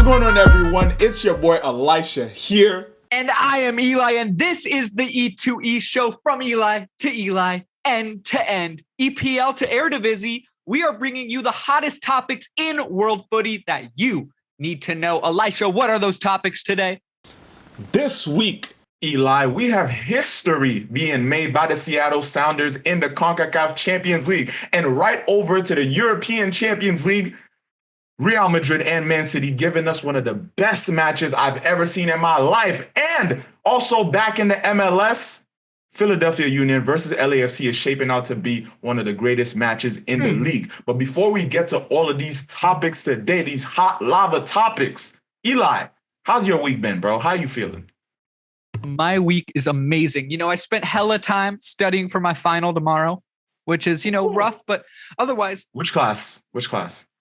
going on, everyone? It's your boy Elischa here. And I am Eli, and this is the E2E Show, from Eli to Eli, end to end, EPL to Eredivisie. We are bringing you the hottest topics in world footy that you need to know. Elisha, what are those topics today? This week, Eli, we have history being made by the Seattle Sounders in the CONCACAF Champions League. And right over to the European Champions League, Real Madrid and Man City giving us one of the best matches I've ever seen in my life. And also back in the MLS, Philadelphia Union versus LAFC is shaping out to be one of the greatest matches in the league. But before we get to all of these topics today, these hot lava topics, Eli, how's your week been, bro? How you feeling? My week is amazing. I spent hella time studying for my final tomorrow, which is, rough, but otherwise. Which class?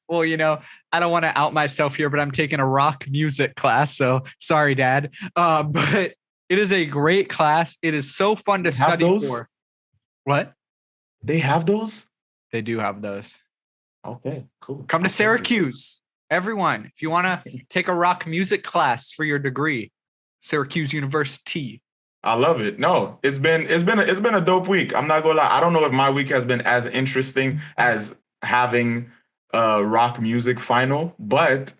Well, I don't want to out myself here, but I'm taking a rock music class. So sorry, Dad. But it is a great class. It is so fun to study for. What? They have those? They do have those. Okay, cool. Come to Syracuse. Everyone, if you want to take a rock music class for your degree, Syracuse University. I love it. No, it's been a dope week. I'm not gonna lie. I don't know if my week has been as interesting as having rock music final, but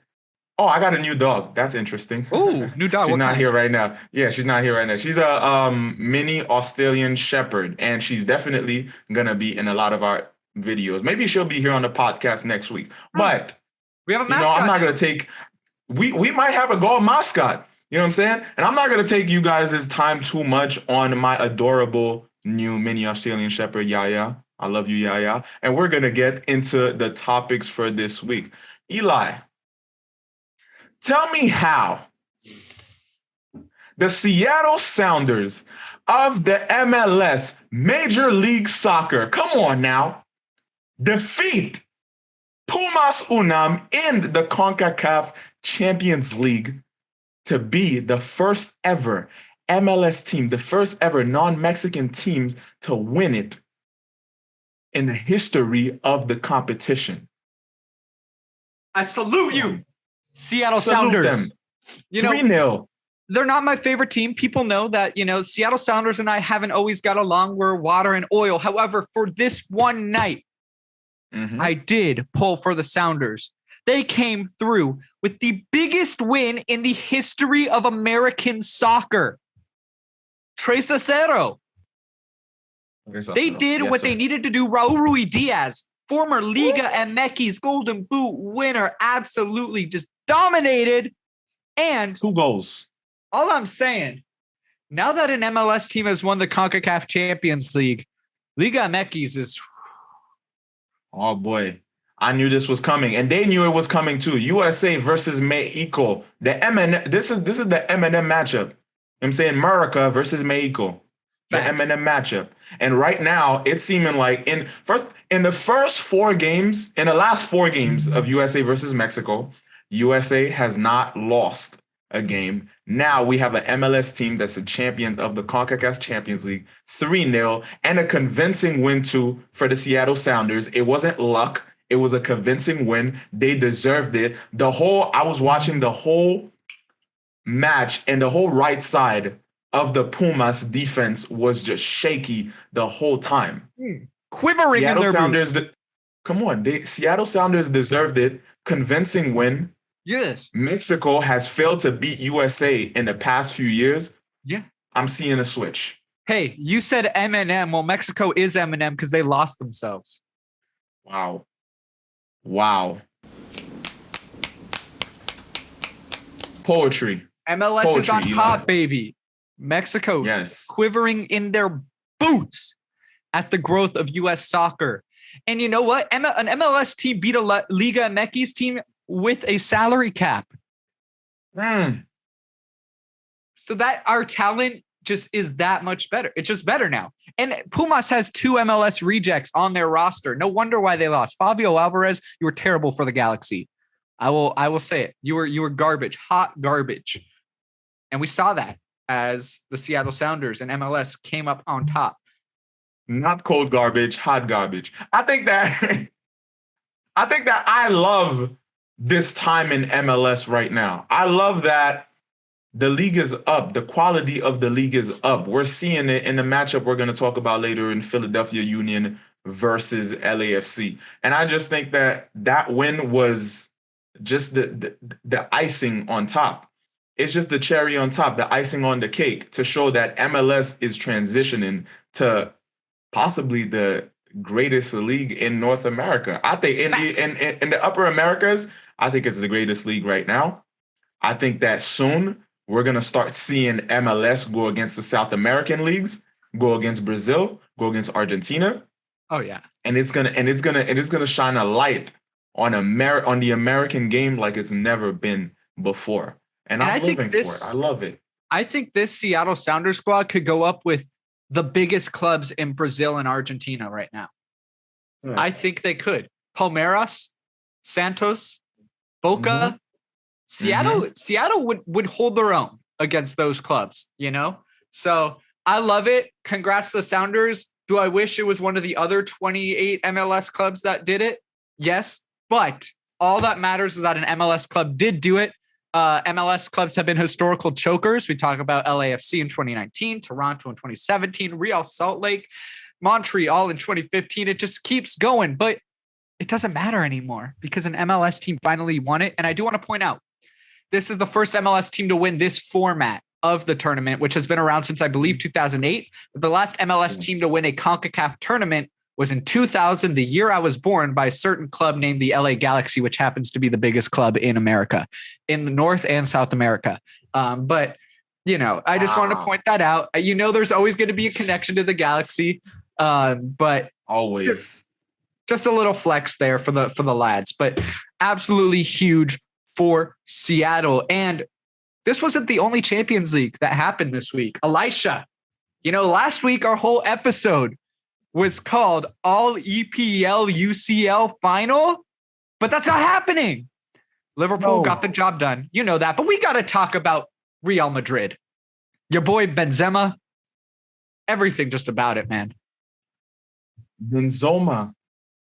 I got a new dog. That's interesting. Oh, new dog. She's not here right now. Yeah, she's not here right now. She's a mini Australian Shepherd, and she's definitely gonna be in a lot of our videos. Maybe she'll be here on the podcast next week. But we have a mascot. I'm not gonna take. We might have a gold mascot. You know what I'm saying? And I'm not gonna take you guys' time too much on my adorable new mini Australian Shepherd, Yaya. I love you, Yaya. And we're going to get into the topics for this week. Eli, tell me how the Seattle Sounders of the MLS, Major League Soccer, come on now, defeat Pumas Unam in the CONCACAF Champions League to be the first ever MLS team, the first ever non-Mexican team to win it in the history of the competition. I salute you, Seattle Sounders. Them. 3-0. They're not my favorite team. People know that, Seattle Sounders and I haven't always got along. We're water and oil. However, for this one night, I did pull for the Sounders. They came through with the biggest win in the history of American soccer. 3-0. They did what they needed to do. Raul Ruidiaz, former Liga MX Golden Boot winner, absolutely just dominated. And 2 goals. All I'm saying, now that an MLS team has won the CONCACAF Champions League, Liga MX is... Oh, boy. I knew this was coming, and they knew it was coming too. USA versus Mexico. This is the M&M matchup. I'm saying America versus Mexico. The M&M matchup. And right now, it's seeming like in the last 4 games of USA versus Mexico, USA has not lost a game. Now we have an MLS team that's the champion of the CONCACAF Champions League, 3-0, and a convincing win too for the Seattle Sounders. It wasn't luck. It was a convincing win. They deserved it. I was watching the whole match, and the whole right side of the Pumas defense was just shaky the whole time. Quivering Seattle in their Sounders. boots. Seattle Sounders deserved it. Convincing win. Yes. Mexico has failed to beat USA in the past few years. Yeah. I'm seeing a switch. Hey, you said M&M. Well, Mexico is M&M because they lost themselves. Wow. Poetry. MLS is on top, baby. Mexico, yes, quivering in their boots at the growth of U.S. soccer. And you know what? An MLS team beat a Liga MX team with a salary cap. So that our talent just is that much better. It's just better now. And Pumas has 2 MLS rejects on their roster. No wonder why they lost. Fabio Alvarez, you were terrible for the Galaxy. I will say it. You were garbage, hot garbage. And we saw that as the Seattle Sounders and MLS came up on top. Not cold garbage, hot garbage. I think that I love this time in MLS right now. I love that the league is up. The quality of the league is up. We're seeing it in the matchup we're going to talk about later in Philadelphia Union versus LAFC. And I just think that that win was just the icing on top. It's just the cherry on top, the icing on the cake to show that MLS is transitioning to possibly the greatest league in North America. I think in the upper Americas, I think it's the greatest league right now. I think that soon we're gonna start seeing MLS go against the South American leagues, go against Brazil, go against Argentina. Oh yeah. And it's gonna shine a light on on the American game like it's never been before. And I'm living for it. I love it. I think this Seattle Sounders squad could go up with the biggest clubs in Brazil and Argentina right now. Yes. I think they could. Palmeiras, Santos, Boca, Seattle would hold their own against those clubs, you know? So I love it. Congrats to the Sounders. Do I wish it was one of the other 28 MLS clubs that did it? Yes. But all that matters is that an MLS club did do it. MLS clubs have been historical chokers. We talk about LAFC in 2019, Toronto in 2017, Real Salt Lake, Montreal in 2015. It just keeps going, but it doesn't matter anymore because an MLS team finally won it. And I do want to point out, this is the first MLS team to win this format of the tournament, which has been around since I believe 2008. The last MLS team to win a CONCACAF tournament was in 2000, the year I was born, by a certain club named the LA Galaxy, which happens to be the biggest club in America, in the North and South America. But, you know, I just wanted to point that out. You know, there's always going to be a connection to the Galaxy, but always just a little flex there for the lads, but absolutely huge for Seattle. And this wasn't the only Champions League that happened this week. Elischa, you know, last week our whole episode was called All EPL UCL Final, but that's not happening. Liverpool got the job done. You know that, but we got to talk about Real Madrid. Your boy Benzema, everything just about it, man. Benzema,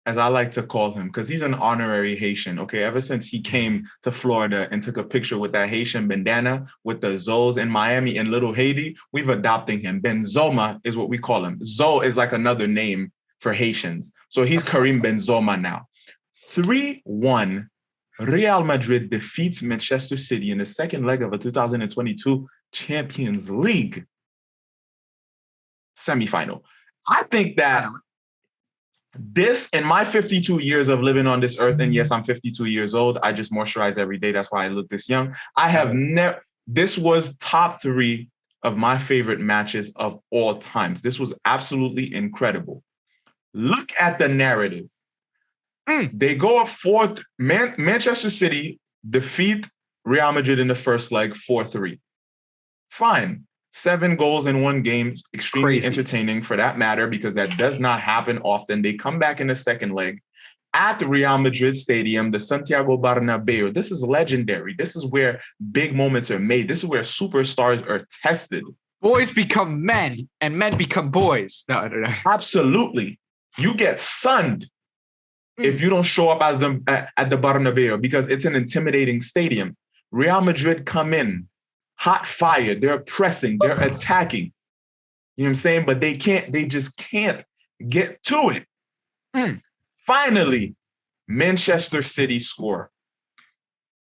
as I like to call him, because he's an honorary Haitian, okay? Ever since he came to Florida and took a picture with that Haitian bandana with the Zoes in Miami and Little Haiti, we've adopted him. Benzoma is what we call him. Zo is like another name for Haitians. So he's Karim Benzema now. 3-1, Real Madrid defeats Manchester City in the second leg of a 2022 Champions League semifinal. I think that this, in my 52 years of living on this earth, and yes, I'm 52 years old. I just moisturize every day. That's why I look this young. I have never, this was top 3 of my favorite matches of all times. This was absolutely incredible. Look at the narrative. They go up 4th. Manchester City defeat Real Madrid in the first leg 4-3. Fine. 7 goals in one game, extremely entertaining for that matter, because that does not happen often. They come back in the second leg at the Real Madrid Stadium, the Santiago Bernabeu. This is legendary. This is where big moments are made. This is where superstars are tested. Boys become men and men become boys. No. Absolutely. You get sunned if you don't show up at the Bernabeu, because it's an intimidating stadium. Real Madrid come in hot fire. They're pressing. They're attacking. You know what I'm saying? But they just can't get to it. Finally, Manchester City score.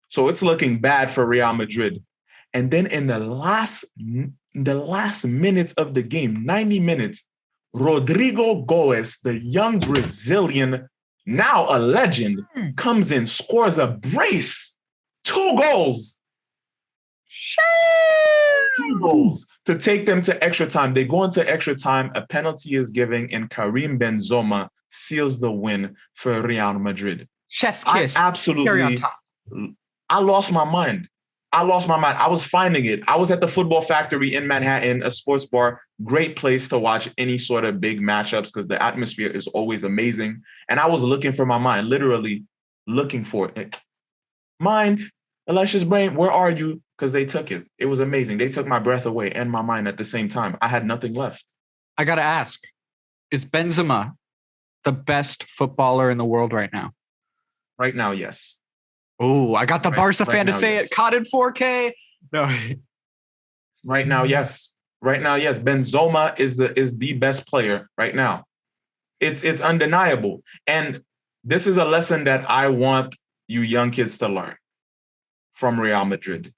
So it's looking bad for Real Madrid. And then in the last minutes of the game, 90 minutes, Rodrigo Goes, the young Brazilian, now a legend, comes in, scores a brace. 2 goals. 2 goals to take them to extra time. They go into extra time. A penalty is given, and Karim Benzema seals the win for Real Madrid. Chef's kiss. I lost my mind. I was finding it. I was at the Football Factory in Manhattan, a sports bar. Great place to watch any sort of big matchups because the atmosphere is always amazing. And I was looking for my mind, literally looking for it. Mind, Elisha's brain, where are you? Because they took it. It was amazing. They took my breath away and my mind at the same time. I had nothing left. I got to ask, is Benzema the best footballer in the world right now? Right now, yes. Oh, I got the Barca fan to now, say yes. it. Caught in 4K. No. Right now, yes. Right now, yes. Benzema is the best player right now. It's undeniable. And this is a lesson that I want you young kids to learn from Real Madrid.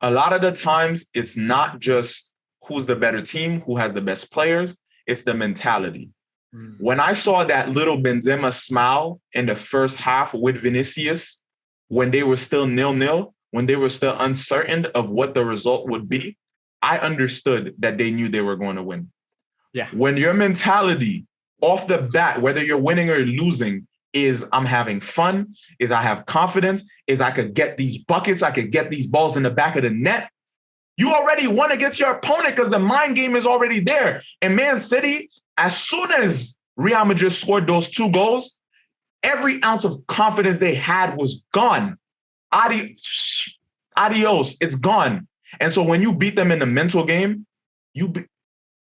A lot of the times, it's not just who's the better team, who has the best players. It's the mentality. When I saw that little Benzema smile in the first half with Vinicius, when they were still 0-0, when they were still uncertain of what the result would be, I understood that they knew they were going to win. Yeah. When your mentality off the bat, whether you're winning or losing, is I'm having fun, is I have confidence, is I could get these buckets, I could get these balls in the back of the net, you already won against your opponent because the mind game is already there. And Man City, as soon as Real Madrid scored those 2 goals, every ounce of confidence they had was gone. Adios, it's gone. And so when you beat them in the mental game,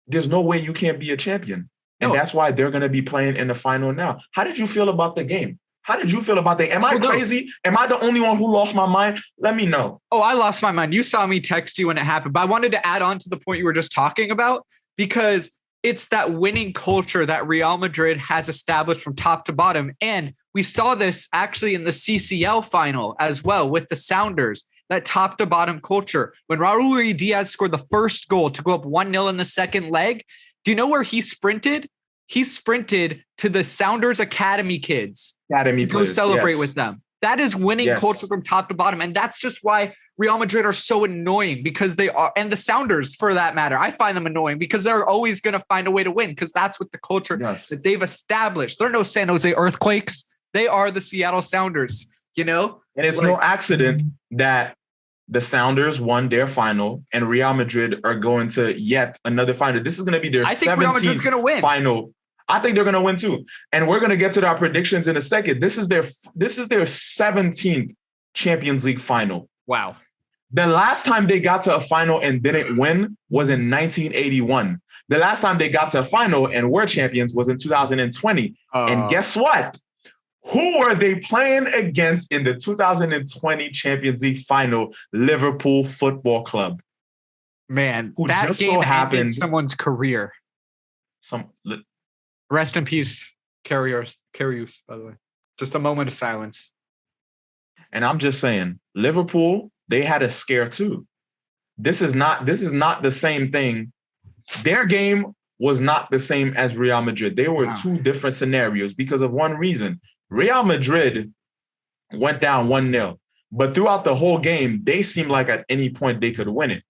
there's no way you can't be a champion. And that's why they're going to be playing in the final now. How did you feel about the game? How did you feel about that? Am I crazy? Am I the only one who lost my mind? Let me know. Oh, I lost my mind. You saw me text you when it happened, but I wanted to add on to the point you were just talking about, because it's that winning culture that Real Madrid has established from top to bottom. And we saw this actually in the CCL final as well with the Sounders, that top to bottom culture. When Raul Ruiz scored the first goal to go up 1-0 in the second leg, do you know where he sprinted? He sprinted to the Sounders Academy kids. Academy to go celebrate with them. That is winning culture from top to bottom. And that's just why Real Madrid are so annoying, because they are, and the Sounders for that matter, I find them annoying because they're always going to find a way to win, because that's what the culture that they've established. They're no San Jose Earthquakes. They are the Seattle Sounders, you know? And it's no accident that the Sounders won their final and Real Madrid are going to yet another final. This is going to be their 17th final. I think they're going to win too. And we're going to get to our predictions in a second. This is their 17th Champions League final. Wow. The last time they got to a final and didn't win was in 1981. The last time they got to a final and were champions was in 2020. And guess what? Who were they playing against in the 2020 Champions League final? Liverpool Football Club. Man, who that just game so happened someone's career. Rest in peace, Karius, by the way. Just a moment of silence. And I'm just saying, Liverpool, they had a scare too. This is not the same thing. Their game was not the same as Real Madrid. They were two different scenarios because of one reason. Real Madrid went down 1-0, but throughout the whole game, they seemed like at any point they could win it.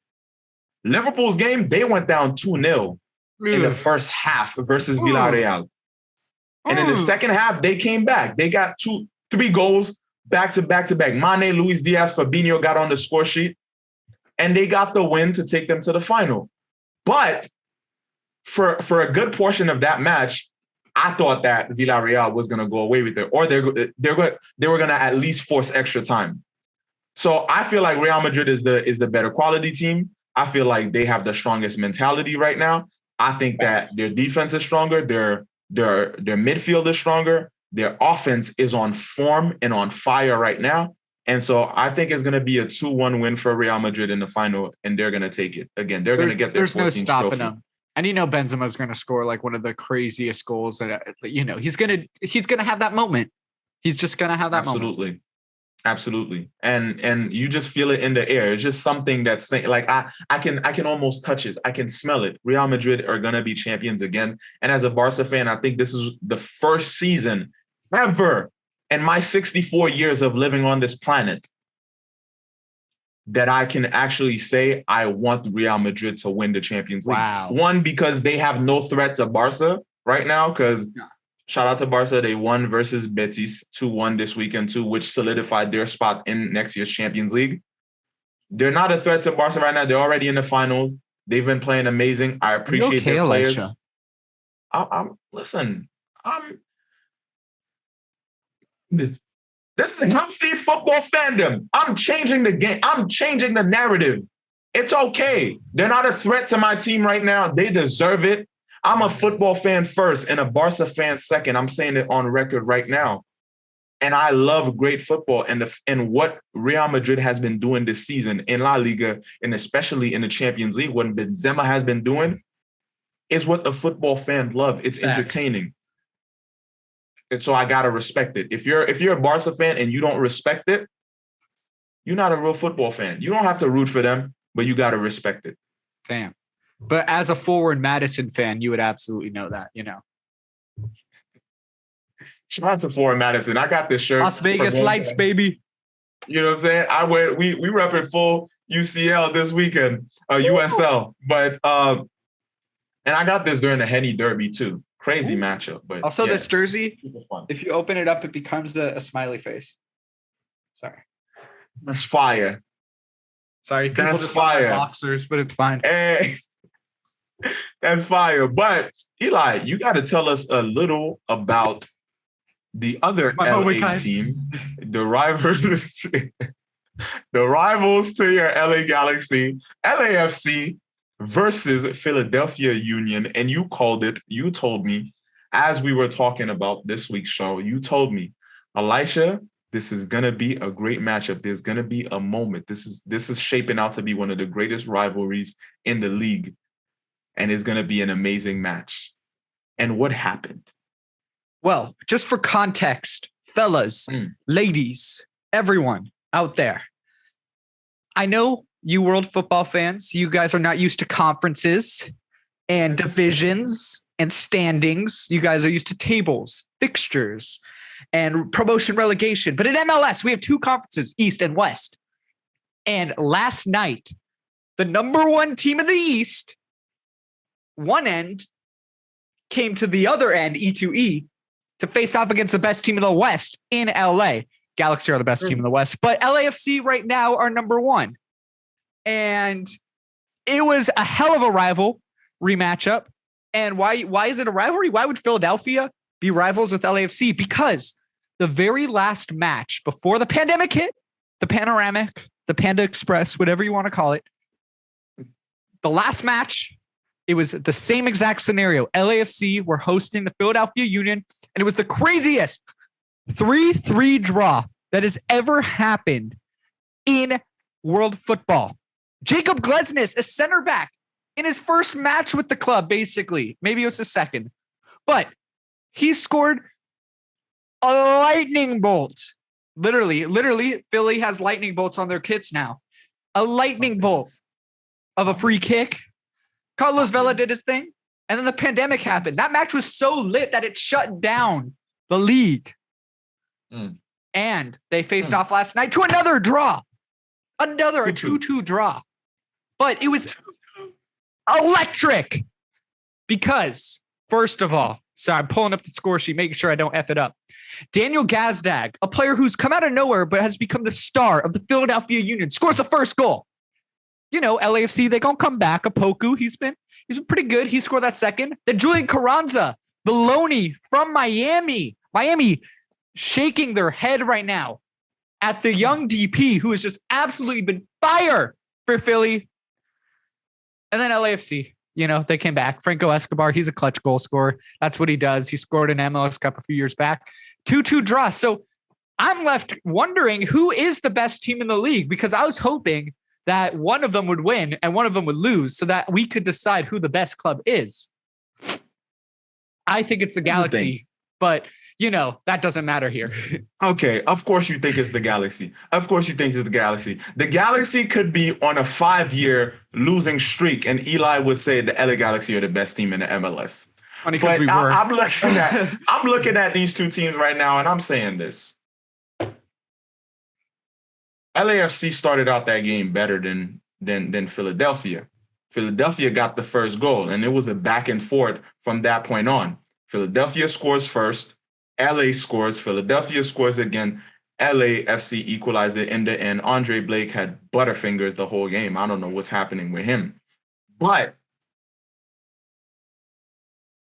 Liverpool's game, they went down 2-0 in the first half versus Villarreal. And in the second half, they came back. They got 3 goals back to back. Mane, Luis Diaz, Fabinho got on the score sheet, and they got the win to take them to the final. But for a good portion of that match, I thought that Villarreal was going to go away with it, or they were going to at least force extra time. So I feel like Real Madrid is the better quality team. I feel like they have the strongest mentality right now. I think that their defense is stronger. Their midfield is stronger. Their offense is on form and on fire right now. And so I think it's going to be a 2-1 win for Real Madrid in the final, and they're going to take it. Again, they're going to get their 14th There's no stopping trophy. them. And Benzema's going to score like one of the craziest goals that he's going to have that moment. He's just going to have that moment. Absolutely. And you just feel it in the air. It's just something that's like I can almost touch it. I can smell it. Real Madrid are going to be champions again. And as a Barca fan, I think this is the first season ever in my 64 years of living on this planet that I can actually say I want Real Madrid to win the Champions League. Wow. One, because they have no threat to Barca right now, because shout out to Barca, they won versus Betis 2-1 this weekend too, which solidified their spot in next year's Champions League. They're not a threat to Barca right now. They're already in the final. They've been playing amazing. I appreciate their players. This is a healthy football fandom. I'm changing the game. I'm changing the narrative. It's okay. They're not a threat to my team right now. They deserve it. I'm a football fan first and a Barca fan second. I'm saying it on record right now. And I love great football. And what Real Madrid has been doing this season in La Liga, and especially in the Champions League, what Benzema has been doing, is what the football fan love. It's entertaining. And so I gotta respect it. If you're a Barca fan and you don't respect it, you're not a real football fan. You don't have to root for them, but you gotta respect it. Damn. But as a Forward Madison fan, you would absolutely know that, you know. Shout out to Forward Madison. I got this shirt. Las Vegas Lights, baby. You know what I'm saying? We repping full UCL this weekend, USL. But and I got this during the Henny Derby too. Crazy matchup. But also this jersey, if you open it up, it becomes a smiley face. Sorry. That's fire. Sorry, that's fire. Boxers, but it's fine. Hey, that's fire. But Eli, you got to tell us a little about the other LA team, the rivals, the rivals to your LA Galaxy, LAFC versus Philadelphia Union. And you told me, as we were talking about this week's show, you told me, Elisha, this is going to be a great matchup. There's going to be a moment. This is shaping out to be one of the greatest rivalries in the league. And it's going to be an amazing match. And what happened? Well, just for context, fellas, ladies, everyone out there, I know you world football fans, you guys are not used to conferences and divisions and standings. You guys are used to tables, fixtures, and promotion relegation. But in MLS, we have two conferences, East and West. And last night, the number one team of the East, one end, came to the other end, E2E, to face off against the best team of the West in LA. Galaxy are the best team in the West, but LAFC right now are number one. And it was a hell of a rivalry matchup. And why is it a rivalry? Why would Philadelphia be rivals with LAFC? Because the very last match before the pandemic hit, the Panoramic, the Panda Express, whatever you want to call it, the last match, it was the same exact scenario. LAFC were hosting the Philadelphia Union, and it was the craziest 3-3 draw that has ever happened in world football. Jacob Glesnes, a center back, in his first match with the club, basically. Maybe it was his second. But he scored a lightning bolt. Literally, Philly has lightning bolts on their kits now. A lightning bolt of a free kick. Carlos Vela did his thing, and then the pandemic happened. That match was so lit that it shut down the league. And they faced off last night to another draw. A 2-2 draw. But it was electric because, first of all, sorry, I'm pulling up the score sheet, making sure I don't F it up. Daniel Gazdag, a player who's come out of nowhere but has become the star of the Philadelphia Union, scores the first goal. You know, LAFC, they're going to come back. Apoku, he's been pretty good. He scored that second. Then Julian Carranza, the loanee from Miami. Miami shaking their head right now at the young DP who has just absolutely been fire for Philly. And then LAFC, you know, they came back. Franco Escobar, he's a clutch goal scorer. That's what he does. He scored an MLS Cup a few years back. 2-2 draw. So I'm left wondering who is the best team in the league, because I was hoping that one of them would win and one of them would lose so that we could decide who the best club is. I think it's the Galaxy, but you know, that doesn't matter here. Okay, of course you think it's the Galaxy. Of course you think it's the Galaxy. The Galaxy could be on a 5-year losing streak, and Eli would say the LA Galaxy are the best team in the MLS. Funny because we were. I'm looking at these two teams right now, and I'm saying this. LAFC started out that game better than Philadelphia. Philadelphia got the first goal, and it was a back and forth from that point on. Philadelphia scores first. LA scores, Philadelphia scores again, LAFC equalized it in the end. Andre Blake had butterfingers the whole game. I don't know what's happening with him. But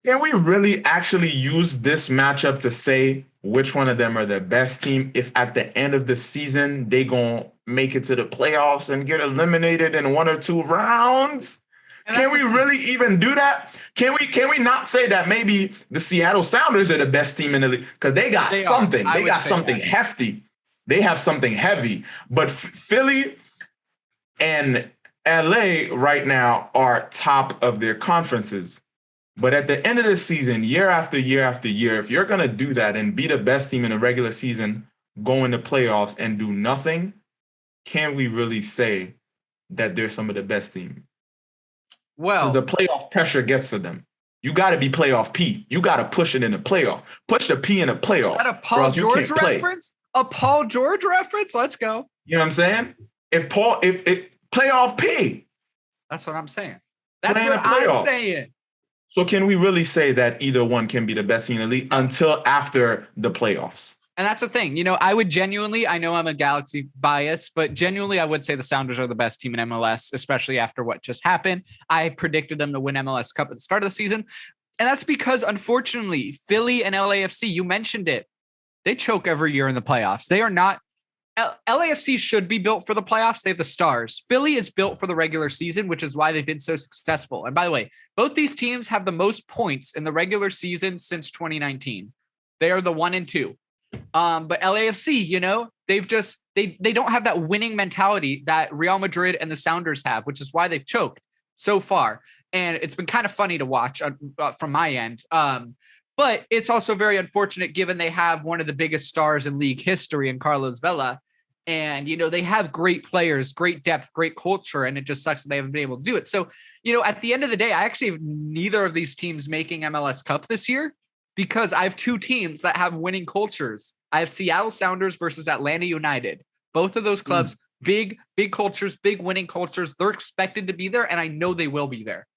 can we really actually use this matchup to say which one of them are the best team if at the end of the season they gonna make it to the playoffs and get eliminated in 1 or 2 rounds? Can we really even do that? Can we not say that maybe the Seattle Sounders are the best team in the league? Because they got something. They got something hefty. They have something heavy. But Philly and LA right now are top of their conferences. But at the end of the season, year after year after year, if you're going to do that and be the best team in the regular season, go into playoffs and do nothing, can we really say that they're some of the best team? Well, the playoff pressure gets to them. You got to be playoff P. You got to push it in the playoff. Push the P in the playoff. Is that a Paul George reference? A Paul George reference? Let's go. You know what I'm saying? If playoff P. That's what I'm saying. That's what I'm saying. So can we really say that either one can be the best team in the league until after the playoffs? And that's the thing. You know, I would genuinely, I know I'm a Galaxy bias, but genuinely I would say the Sounders are the best team in MLS, especially after what just happened. I predicted them to win MLS Cup at the start of the season. And that's because, unfortunately, Philly and LAFC, you mentioned it, they choke every year in the playoffs. They are not. LAFC should be built for the playoffs. They have the stars. Philly is built for the regular season, which is why they've been so successful. And by the way, both these teams have the most points in the regular season since 2019. They are the 1 and 2. But LAFC, you know, they've just, they don't have that winning mentality that Real Madrid and the Sounders have, which is why they've choked so far. And it's been kind of funny to watch from my end. But it's also very unfortunate given they have one of the biggest stars in league history in Carlos Vela. And, you know, they have great players, great depth, great culture, and it just sucks that they haven't been able to do it. So, you know, at the end of the day, I actually have neither of these teams making MLS Cup this year because I have two teams that have winning cultures. I have Seattle Sounders versus Atlanta United. Both of those clubs, big cultures, big winning cultures. They're expected to be there, and I know they will be there.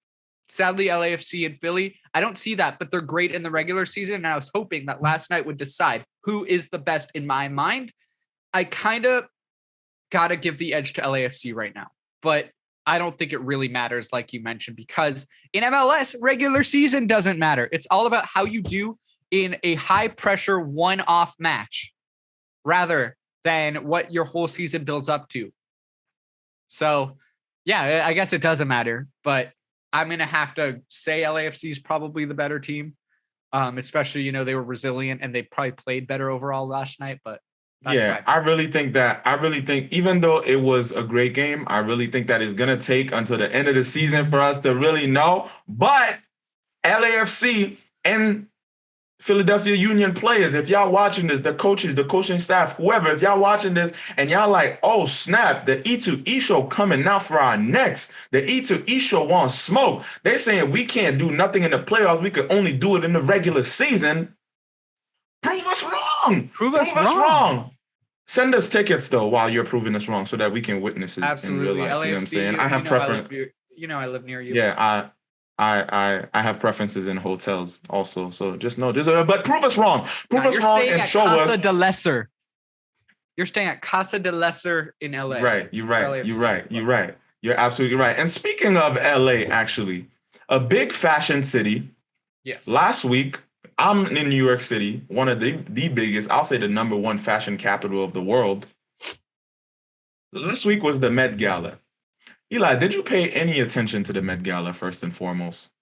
Sadly, LAFC and Philly, I don't see that, but they're great in the regular season. And I was hoping that last night would decide who is the best in my mind. I kind of got to give the edge to LAFC right now, but I don't think it really matters, like you mentioned, because in MLS, regular season doesn't matter. It's all about how you do in a high pressure one-off match rather than what your whole season builds up to. So, yeah, I guess it doesn't matter, but I'm going to have to say LAFC is probably the better team, especially, you know, they were resilient and they probably played better overall last night. But yeah, I really think even though it was a great game, I really think that it's going to take until the end of the season for us to really know. But LAFC and Philadelphia Union players, if y'all watching this, the coaches, the coaching staff, whoever, if y'all watching this and y'all like, oh snap, the E2E Show coming now for our necks. The E2E Show wants smoke. They saying we can't do nothing in the playoffs. We could only do it in the regular season. Prove us wrong. Prove us wrong. Send us tickets though while you're proving us wrong so that we can witness it in real life. LAFC, you know what I'm saying? I have preference. I live near you. Yeah, I have preferences in hotels also. So just know this, but prove us wrong. Prove us wrong and show us. Casa de Lesser. You're staying at Casa de Lesser in LA. Right. You're right. You're absolutely right. And speaking of LA, actually, a big fashion city. Yes. Last week, I'm in New York City, one of the biggest, I'll say the number one fashion capital of the world. Last week was the Met Gala. Eli, did you pay any attention to the Met Gala first and foremost?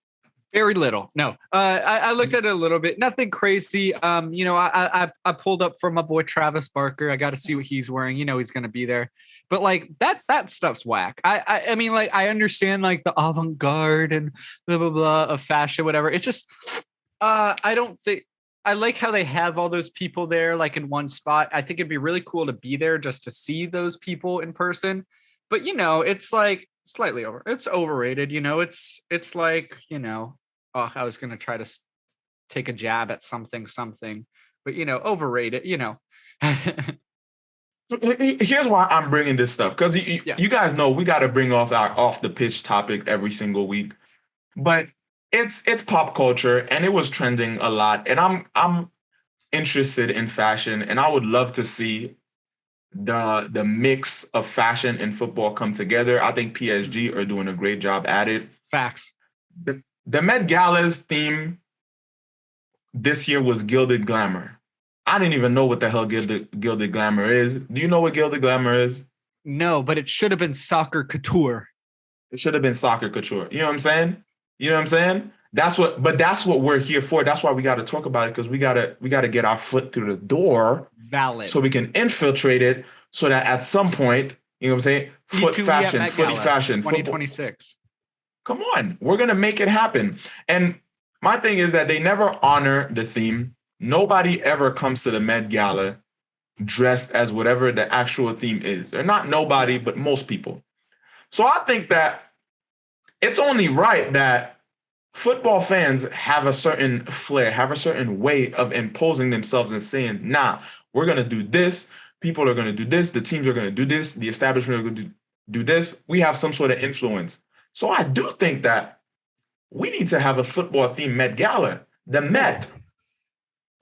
Very little. No, I looked at it a little bit. Nothing crazy. You know, I pulled up for my boy Travis Barker. I got to see what he's wearing. You know, he's going to be there. But like that stuff's whack. I mean, like I understand like the avant-garde and blah blah blah of fashion, whatever. It's just I don't think I like how they have all those people there like in one spot. I think it'd be really cool to be there just to see those people in person. But you know, it's like slightly it's overrated. You know, it's like, you know, I was gonna try to take a jab at something, but you know, overrated. You know. Here's why I'm bringing this stuff, because you guys know we got to bring off our off the pitch topic every single week, but it's pop culture and it was trending a lot, and I'm interested in fashion, and I would love to see the mix of fashion and football come together. I think PSG are doing a great job at it. Facts. The Met Gala's theme this year was Gilded Glamour. I didn't even know what the hell Gilded Glamour is. Do you know what Gilded Glamour is? No, but it should have been Soccer Couture. It should have been soccer couture. You know what I'm saying? You know what I'm saying? That's what we're here for. That's why we got to talk about it, because we gotta get our foot through the door Valid. so we can infiltrate it, so that at some point, you know what I'm saying? Foot E2E fashion, Met footy Gala, fashion, football. 2026. Come on, we're gonna make it happen. And my thing is that they never honor the theme. Nobody ever comes to the Met Gala dressed as whatever the actual theme is. Or not nobody, but most people. So I think that it's only right that football fans have a certain flair, have a certain way of imposing themselves and saying, nah, we're going to do this. People are going to do this. The teams are going to do this. The establishment are going to do this. We have some sort of influence. So I do think that we need to have a football themed Met Gala. The Met.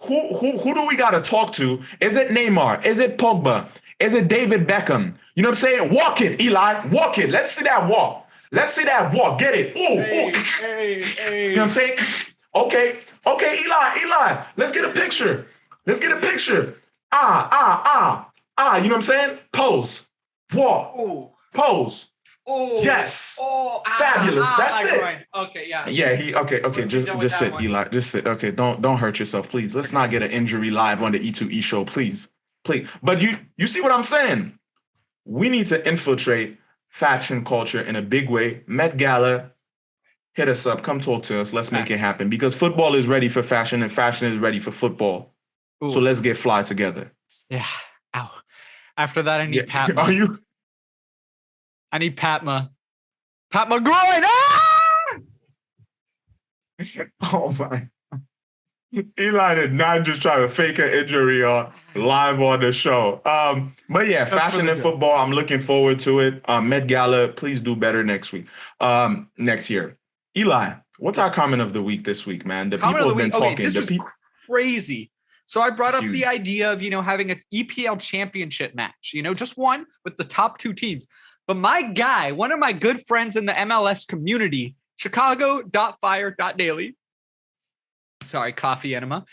Who do we got to talk to? Is it Neymar? Is it Pogba? Is it David Beckham? You know what I'm saying? Walk it, Eli. Walk it. Let's see that walk. Let's see that walk. Get it. Ooh, ooh. You know what I'm saying? Okay, Eli. Let's get a picture. Let's get a picture. You know what I'm saying? Pose. Walk. Ooh. Pose. Oh, yes. Fabulous. That's it. Right. Okay, yeah. Yeah, okay. Just sit, Eli. Just sit. Okay, don't hurt yourself, please. Let's not get an injury live on the E2E show, please. But you see what I'm saying? We need to infiltrate fashion culture in a big way. Met Gala, hit us up. Come talk to us. Let's make it happen, because football is ready for fashion and fashion is ready for football. Ooh. So let's get fly together. Yeah. Ow. After that, I need Patma. Are you? I need Patma. Patma groin. Ah! Oh my. Eli did not just try to fake an injury live on the show. But yeah, fashion and football, I'm looking forward to it. Met Gala, please do better next week. Next year. Eli, what's our comment of the week this week, man? The people have been talking. Okay, this was crazy. So I brought up the idea of, having an EPL championship match, just one with the top two teams. But my guy, one of my good friends in the MLS community, Chicago.fire.daily, sorry, coffee enema,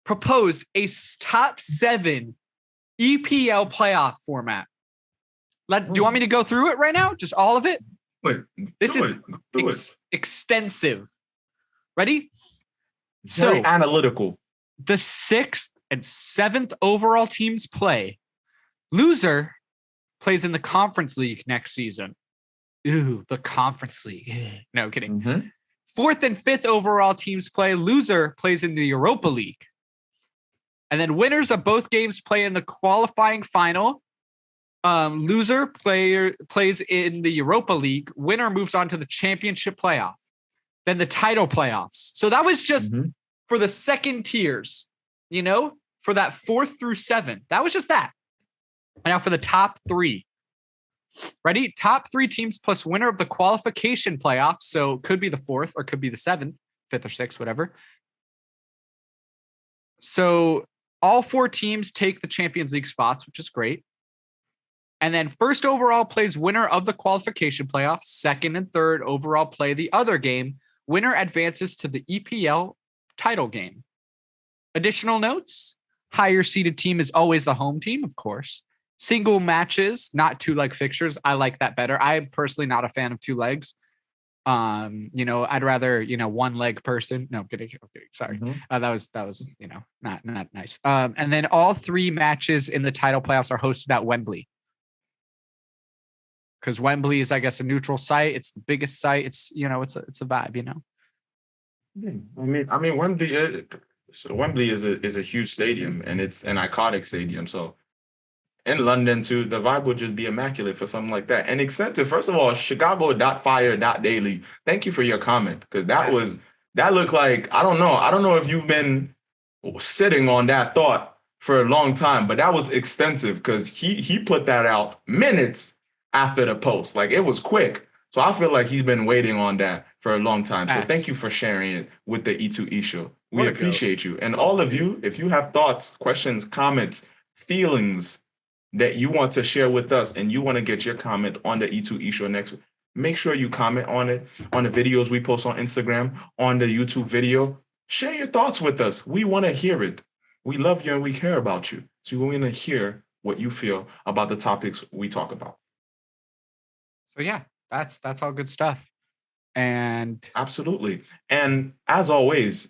proposed a top 7 EPL playoff format. Do you want me to go through it right now? Just all of it? This is extensive. Ready? Very analytical. The 6th and 7th overall teams play. Loser plays in the Conference League next season. Ooh, the Conference League. No, kidding. Mm-hmm. 4th and 5th overall teams play. Loser plays in the Europa League. And then winners of both games play in the qualifying final. Loser plays in the Europa League. Winner moves on to the championship playoff. Then the title playoffs. So that was just for the second tiers, for that 4th through 7th. That was just that. And now for the top 3. Ready? Top 3 teams plus winner of the qualification playoffs. So could be the 4th or could be the 7th, 5th or 6th, whatever. So all 4 teams take the Champions League spots, which is great. And then first overall plays winner of the qualification playoffs. Second and third overall play the other game. Winner advances to the EPL title game. Additional notes: higher seeded team is always the home team, of course. Single matches, not 2-leg fixtures. I like that better. I'm personally not a fan of 2 legs. I'd rather, 1-leg person. No, I'm kidding. Sorry. That was, not nice. And then all 3 matches in the title playoffs are hosted at Wembley. Because Wembley is, I guess, a neutral site. It's the biggest site. It's, it's a vibe, Yeah. I mean, Wembley is a huge stadium, and it's an iconic stadium. So in London too, the vibe would just be immaculate for something like that. And extensive, first of all, Chicago.fire.daily. Thank you for your comment, because that looked like, I don't know if you've been sitting on that thought for a long time, but that was extensive, because he put that out minutes after the post. Like, it was quick. So I feel like he's been waiting on that for a long time. So thank you for sharing it with the E2E show. We appreciate you. And all of you, if you have thoughts, questions, comments, feelings that you want to share with us, and you want to get your comment on the E2E show next week, make sure you comment on it, on the videos we post on Instagram, on the YouTube video. Share your thoughts with us. We want to hear it. We love you and we care about you. So we want to hear what you feel about the topics we talk about. So yeah, That's all good stuff. And Absolutely. And as always,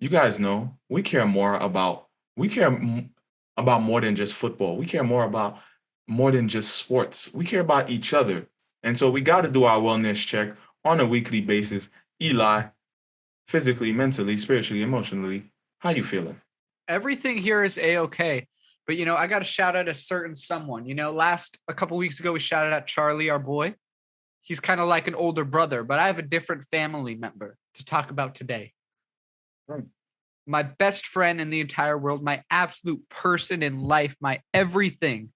you guys know we care about more than just football. We care more about more than just sports. We care about each other. And so we got to do our wellness check on a weekly basis. Eli, physically, mentally, spiritually, emotionally, how you feeling? everything here is a-okay. But I got to shout out a certain someone. A couple weeks ago we shouted out Charlie, our boy. He's kind of like an older brother, but I have a different family member to talk about today. Right. My best friend in the entire world, my absolute person in life, my everything,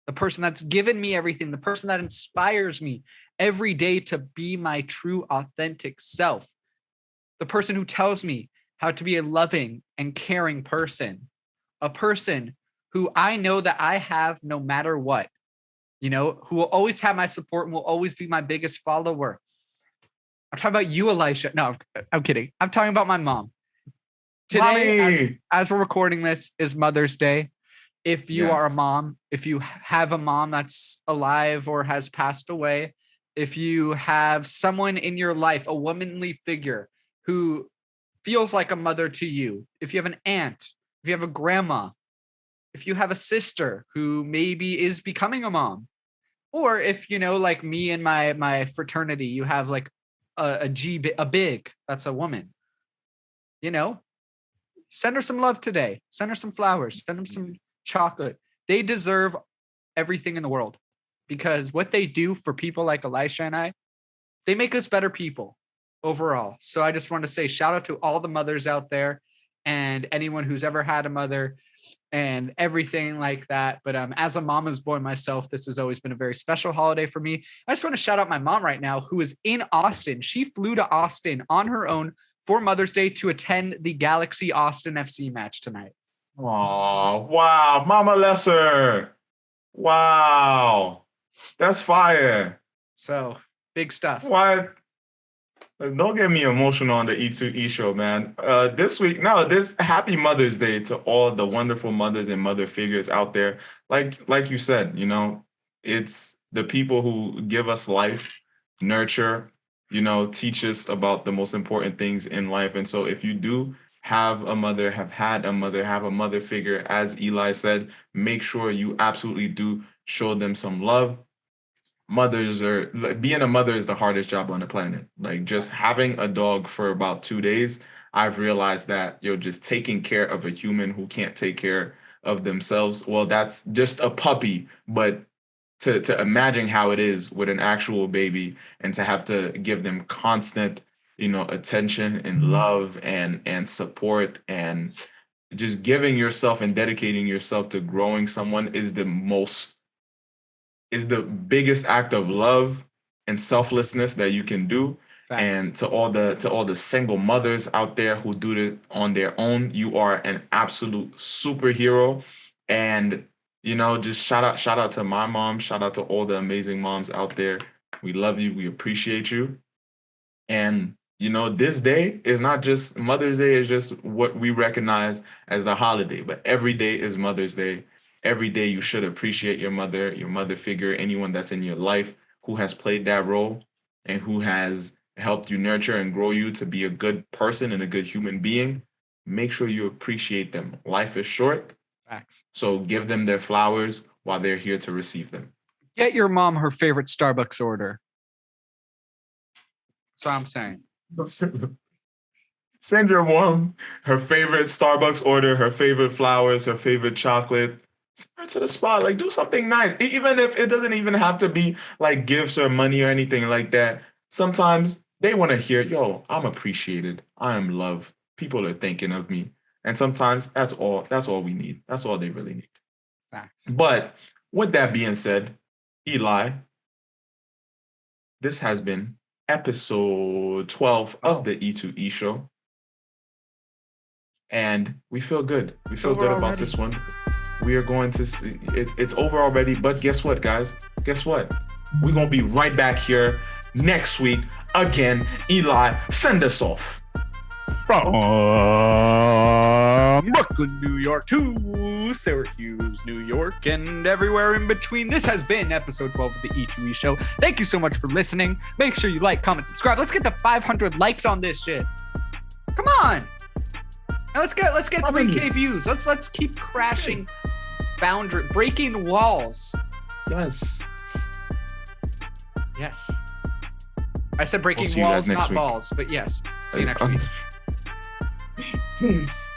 the person that's given me everything, the person that inspires me every day to be my true, authentic self, the person who tells me how to be a loving and caring person, a person who I know that I have no matter what, who will always have my support and will always be my biggest follower. I'm talking about you, Elischa. No, I'm kidding. I'm talking about my mom. Today, as we're recording this, is Mother's Day. If you are a mom, if you have a mom that's alive or has passed away, if you have someone in your life, a womanly figure who feels like a mother to you, if you have an aunt, if you have a grandma, if you have a sister who maybe is becoming a mom, or if, like me and my fraternity, you have like a big, that's a woman, send her some love today. Send her some flowers. Send them some chocolate. They deserve everything in the world because what they do for people like Elischa and I, they make us better people overall. So I just want to say shout out to all the mothers out there and anyone who's ever had a mother and everything like that. But as a mama's boy myself, this has always been a very special holiday for me. I just want to shout out my mom right now, who is in Austin. She flew to Austin on her own for Mother's Day to attend the Galaxy Austin FC match tonight. Oh, wow. Mama Lesser. Wow. That's fire. So big stuff. What? Don't get me emotional on the E2E show, man. This happy Mother's Day to all the wonderful mothers and mother figures out there. Like you said, it's the people who give us life, nurture, teach us about the most important things in life. And so if you do have a mother, have had a mother, have a mother figure, as Eli said, make sure you absolutely do show them some love. Being a mother is the hardest job on the planet. Like just having a dog for about 2 days, I've realized that you're just taking care of a human who can't take care of themselves. Well, that's just a puppy, but to imagine how it is with an actual baby and to have to give them constant, attention and love and support and just giving yourself and dedicating yourself to growing someone is the biggest act of love and selflessness that you can do. Facts. And to all the single mothers out there who do it on their own, you are an absolute superhero. And just shout out to my mom, shout out to all the amazing moms out there. We love you, we appreciate you. And this day is not just Mother's Day, is just what we recognize as the holiday, but every day is Mother's Day. Every day you should appreciate your mother figure, anyone that's in your life who has played that role and who has helped you nurture and grow you to be a good person and a good human being. Make sure you appreciate them. Life is short. Facts. So give them their flowers while they're here to receive them. Get your mom her favorite Starbucks order. That's what I'm saying. Send your mom her favorite Starbucks order, her favorite flowers, her favorite chocolate. Send her to the spot. Like, do something nice. Even if it doesn't even have to be like gifts or money or anything like that. Sometimes they want to hear, yo, I'm appreciated. I am loved. People are thinking of me. And sometimes that's all we need. That's all they really need. Facts. But with that being said, Eli, this has been episode 12 of the E2E Show. And we feel good. We feel good about this one. We are going to see, it's over already, but guess what, guys? Guess what? We're going to be right back here next week. Again, Eli, send us off. from Brooklyn, New York to Syracuse, New York, and everywhere in between. This has been episode 12 of the E2E Show. Thank you so much for listening. Make sure you like, comment, subscribe. Let's get to 500 likes on this shit. Come on. Now let's get 3K views. Let's keep crashing breaking walls. Yes. Yes. I said breaking We'll see you guys walls, next not week. balls, but yes. See you next week. Peace.